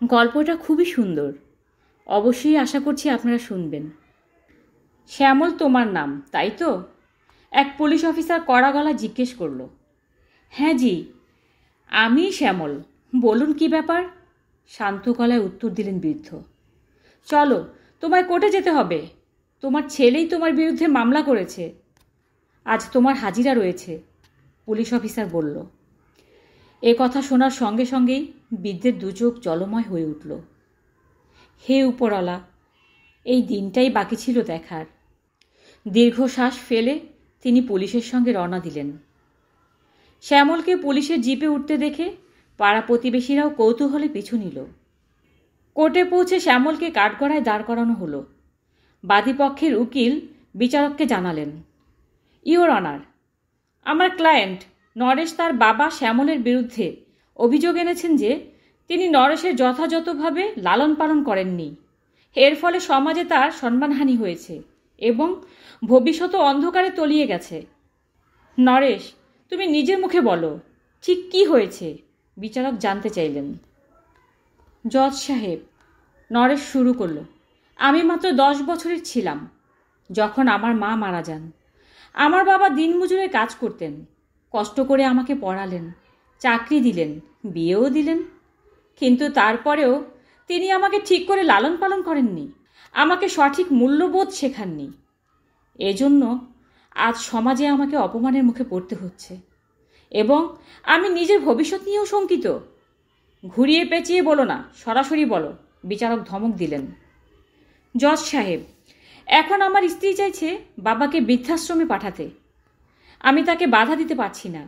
গল্পটা খুবই সুন্দর। অবশ্যই আশা করছি আপনারা শুনবেন। শ্যামল তোমার নাম, তাই তো? এক পুলিশ অফিসার কড়া গলায় জিজ্ঞেস করল। হ্যাঁ জি, আমি শ্যামল। বলুন কি ব্যাপার? শান্ত গলায় উত্তর দিলেন বৃদ্ধ। চলো, তোমায় কোর্টে যেতে হবে। তোমার ছেলেই তোমার বিরুদ্ধে মামলা করেছে। আজ তোমার হাজিরা রয়েছে, পুলিশ অফিসার বলল। এ কথা শোনার সঙ্গে সঙ্গেই বৃদ্ধের দু চোখ জলময় হয়ে উঠল। হে উপরওয়ালা, এই দিনটাই বাকি ছিল দেখার। দীর্ঘশ্বাস ফেলে তিনি পুলিশের সঙ্গে রওনা দিলেন। শ্যামলকে পুলিশের জিপে উঠতে দেখে পাড়া প্রতিবেশীরাও কৌতূহলে পিছু নিল। কোর্টে পৌঁছে শ্যামলকে কাঠগড়ায় দাঁড় করানো হলো। বাদীপক্ষের উকিল বিচারককে জানালেন, ইওর অনার, আমার ক্লায়েন্ট নরেশ তার বাবা শ্যামলের বিরুদ্ধে অভিযোগ এনেছেন যে তিনি নরেশের যথাযথভাবে লালন পালন করেননি। এর ফলে সমাজে তার সম্মানহানি হয়েছে এবং ভবিষ্যৎ অন্ধকারে তলিয়ে গেছে। নরেশ, তুমি নিজের মুখে বলো, ঠিক কি হয়েছে? বিচারক জানতে চাইলেন। জজ সাহেব, নরেশ শুরু করল, আমি মাত্র 10 বছরের ছিলাম যখন আমার মা মারা যান। আমার বাবা দিনমজুরে কাজ করতেন, কষ্ট করে আমাকে পড়ালেন, চাকরি দিলেন, বিয়েও দিলেন। কিন্তু তারপরেও তিনি আমাকে ঠিক করে লালন পালন করেননি, আমাকে সঠিক মূল্যবোধ শেখাননি। এজন্য আজ সমাজে আমাকে অপমানের মুখে পড়তে হচ্ছে এবং আমি নিজের ভবিষ্যৎ নিয়েও শঙ্কিত। ঘুরিয়ে পেঁচিয়ে বলো না, সরাসরি বলো, বিচারক ধমক দিলেন। জজ সাহেব, এখন আমার স্ত্রী চাইছে বাবাকে বৃদ্ধাশ্রমে পাঠাতে। আমি তাকে বাধা দিতে পারছি না।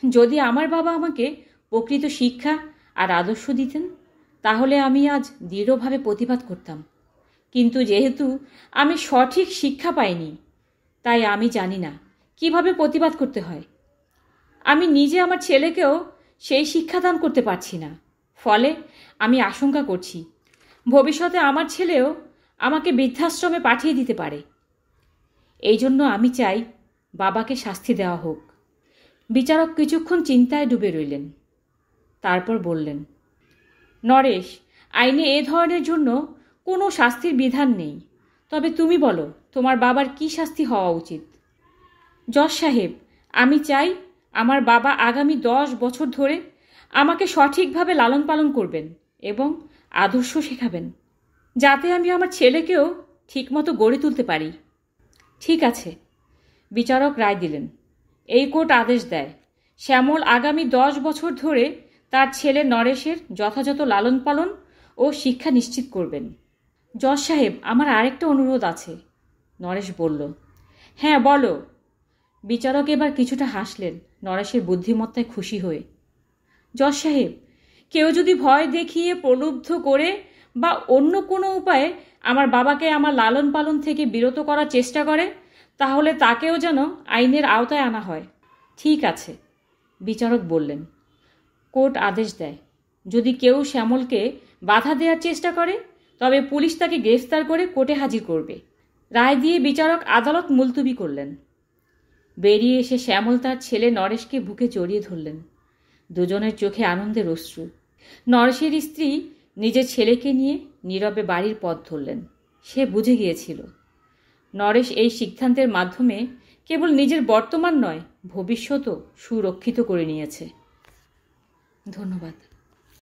যদি আমার বাবা আমাকে প্রকৃত শিক্ষা আর আদর্শ দিতেন তাহলে আমি আজ দৃঢ়ভাবে প্রতিবাদ করতাম। কিন্তু যেহেতু আমি সঠিক শিক্ষা পাইনি, তাই আমি জানি না কিভাবে প্রতিবাদ করতে হয়। আমি নিজে আমার ছেলেকেও সেই শিক্ষাদান করতে পারছি না। ফলে আমি আশঙ্কা করছি ভবিষ্যতে আমার ছেলেও আমাকে বৃদ্ধাশ্রমে পাঠিয়ে দিতে পারে। এই জন্য আমি চাই বাবাকে শাস্তি দেওয়া হোক। বিচারক কিছুক্ষণ চিন্তায় ডুবে রইলেন। তারপর বললেন, নরেশ, আইনে এ ধরনের জন্য কোনো শাস্তির বিধান নেই। তবে তুমি বলো, তোমার বাবার কি শাস্তি হওয়া উচিত? জজ সাহেব, আমি চাই আমার বাবা আগামী 10 বছর ধরে আমাকে সঠিকভাবে লালন পালন করবেন এবং আদর্শ শেখাবেন, যাতে আমি আমার ছেলেকেও ঠিকমতো গড়ে তুলতে পারি। ঠিক আছে, বিচারক রায় দিলেন। এই কোর্ট আদেশ দেয় শ্যামল আগামী 10 বছর ধরে তার ছেলে নরেশের যথাযথ লালন পালন ও শিক্ষা নিশ্চিত করবেন। জজ সাহেব, আমার আরেকটা অনুরোধ আছে, নরেশ বলল। হ্যাঁ বলো। বিচারক এবার কিছুটা হাসলেন, নরেশের বুদ্ধিমত্তায় খুশি হয়ে। জজ সাহেব, কেউ যদি ভয় দেখিয়ে প্রলুব্ধ করে বা অন্য কোনো উপায়ে আমার বাবাকে আমার লালন পালন থেকে বিরত করার চেষ্টা করে তাহলে তাকেও যেন আইনের আওতায় আনা হয়। ঠিক আছে, বিচারক বললেন। কোর্ট আদেশ দেয় যদি কেউ শ্যামলকে বাধা দেওয়ার চেষ্টা করে তবে পুলিশ তাকে গ্রেফতার করে কোর্টে হাজির করবে। রায় দিয়ে বিচারক আদালত মুলতবি করলেন। বেরিয়ে এসে শ্যামল তার ছেলে নরেশকে বুকে জড়িয়ে ধরলেন। দুজনের চোখে আনন্দের অশ্রু। নরেশের স্ত্রী নিজের ছেলেকে নিয়ে নীরবে বাড়ির পথ ধরলেন। সে বুঝে গিয়েছিল নরেশ এই সিদ্ধান্তের মাধ্যমে কেবল নিজের বর্তমান নয়, ভবিষ্যতও সুরক্ষিত করে নিয়েছে। ধন্যবাদ।